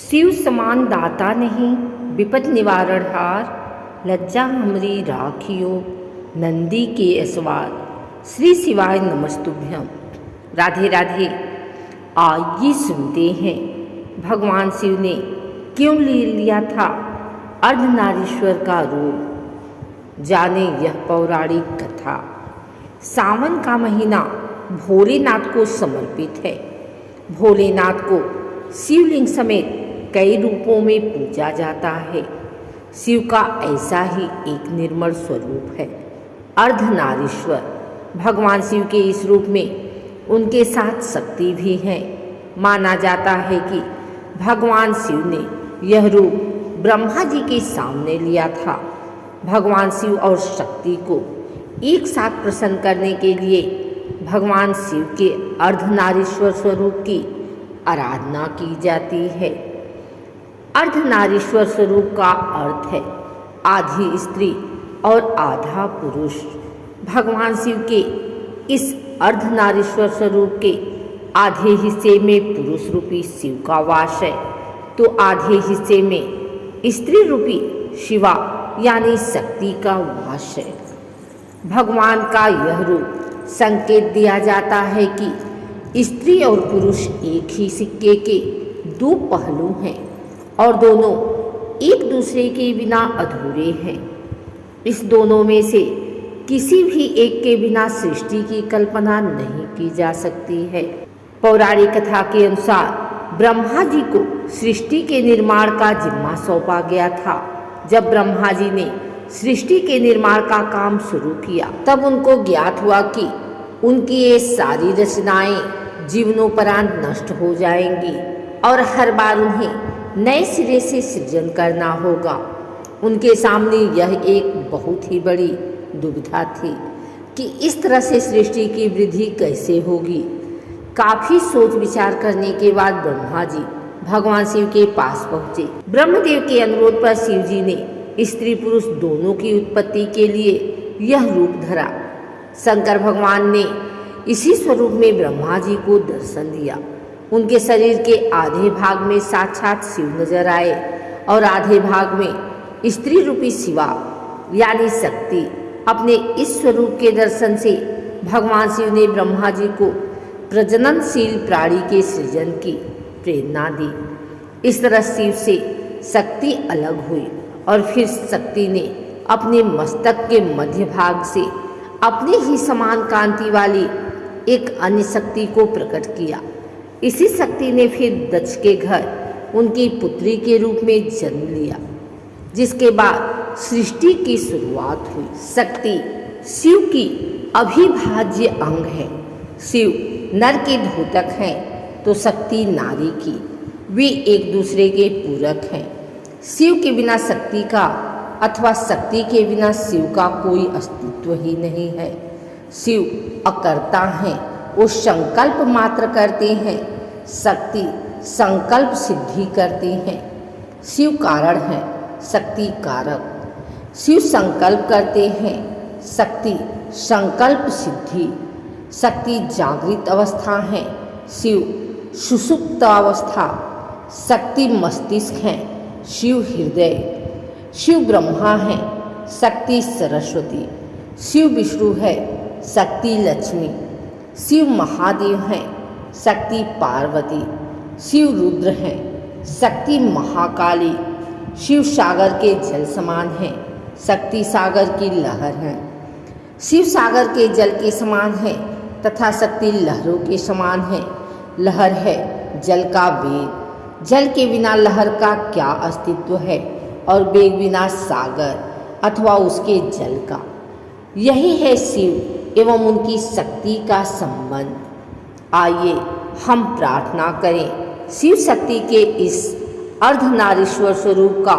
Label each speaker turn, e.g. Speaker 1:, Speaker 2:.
Speaker 1: शिव समान दाता नहीं विपद निवारण हार, लज्जा हमरी राखियो नंदी के असवार। श्री शिवाय नमस्तुभ्यम। राधे राधे। आइए सुनते हैं भगवान शिव ने क्यों ले लिया था अर्धनारीश्वर का रूप, जाने यह पौराणिक कथा। सावन का महीना भोलेनाथ को समर्पित है। भोलेनाथ को शिवलिंग समेत कई रूपों में पूजा जाता है। शिव का ऐसा ही एक निर्मल स्वरूप है अर्धनारीश्वर। भगवान शिव के इस रूप में उनके साथ शक्ति भी है। माना जाता है कि भगवान शिव ने यह रूप ब्रह्मा जी के सामने लिया था। भगवान शिव और शक्ति को एक साथ प्रसन्न करने के लिए भगवान शिव के अर्धनारीश्वर स्वरूप की आराधना की जाती है। अर्धनारीश्वर स्वरूप का अर्थ है आधी स्त्री और आधा पुरुष। भगवान शिव के इस अर्धनारीश्वर स्वरूप के आधे हिस्से में पुरुष रूपी शिव का वास है, तो आधे हिस्से में स्त्री रूपी शिवा यानी शक्ति का वास है। भगवान का यह रूप संकेत दिया जाता है कि स्त्री और पुरुष एक ही सिक्के के दो पहलू हैं और दोनों एक दूसरे के बिना अधूरे हैं। इस दोनों में से किसी भी एक के बिना सृष्टि की कल्पना नहीं की जा सकती है। पौराणिक कथा के अनुसार ब्रह्मा जी को सृष्टि के निर्माण का जिम्मा सौंपा गया था। जब ब्रह्मा जी ने सृष्टि के निर्माण का काम शुरू किया, तब उनको ज्ञात हुआ कि उनकी ये सारी रचनाएं जीवनोपरांत नष्ट हो जाएंगी और हर बार उन्हें नए सिरे से सृजन करना होगा। उनके सामने यह एक बहुत ही बड़ी दुविधा थी कि इस तरह से सृष्टि की वृद्धि कैसे होगी। काफी सोच विचार करने के बाद ब्रह्मा जी भगवान शिव के पास पहुँचे। ब्रह्मदेव के अनुरोध पर शिव जी ने स्त्री पुरुष दोनों की उत्पत्ति के लिए यह रूप धरा। शंकर भगवान ने इसी स्वरूप में ब्रह्मा जी को दर्शन दिया। उनके शरीर के आधे भाग में साक्षात शिव नजर आए और आधे भाग में स्त्री रूपी शिवा यानी शक्ति। अपने इस स्वरूप के दर्शन से भगवान शिव ने ब्रह्मा जी को प्रजननशील प्राणी के सृजन की प्रेरणा दी। इस तरह शिव से शक्ति अलग हुई और फिर शक्ति ने अपने मस्तक के मध्य भाग से अपने ही समान कांति वाली एक अन्य शक्ति को प्रकट किया। इसी शक्ति ने फिर दक्ष के घर उनकी पुत्री के रूप में जन्म लिया, जिसके बाद सृष्टि की शुरुआत हुई। शक्ति शिव की अविभाज्य अंग है। शिव नर के द्योतक हैं तो शक्ति नारी की। वे एक दूसरे के पूरक हैं। शिव के बिना शक्ति का अथवा शक्ति के बिना शिव का कोई अस्तित्व ही नहीं है। शिव अकर्ता हैं, वो संकल्प मात्र करते हैं। शक्ति संकल्प सिद्धि करती हैं। शिव कारण है, शक्ति कारक। शिव संकल्प करते हैं, शक्ति संकल्प सिद्धि। शक्ति जागृत अवस्था है, शिव सुषुप्त अवस्था। शक्ति मस्तिष्क है, शिव हृदय। शिव ब्रह्मा है, शक्ति सरस्वती। शिव विष्णु है, शक्ति लक्ष्मी। शिव महादेव हैं, शक्ति पार्वती। शिव रुद्र हैं, शक्ति महाकाली। शिव सागर के जल समान हैं, शक्ति सागर की लहर है। शिव सागर के जल के समान है तथा शक्ति लहरों के समान है। लहर है जल का वेग। जल के बिना लहर का क्या अस्तित्व है और वेग बिना सागर अथवा उसके जल का। यही है शिव एवं उनकी शक्ति का संबंध। आइए हम प्रार्थना करें शिव शक्ति के इस अर्धनारीश्वर स्वरूप का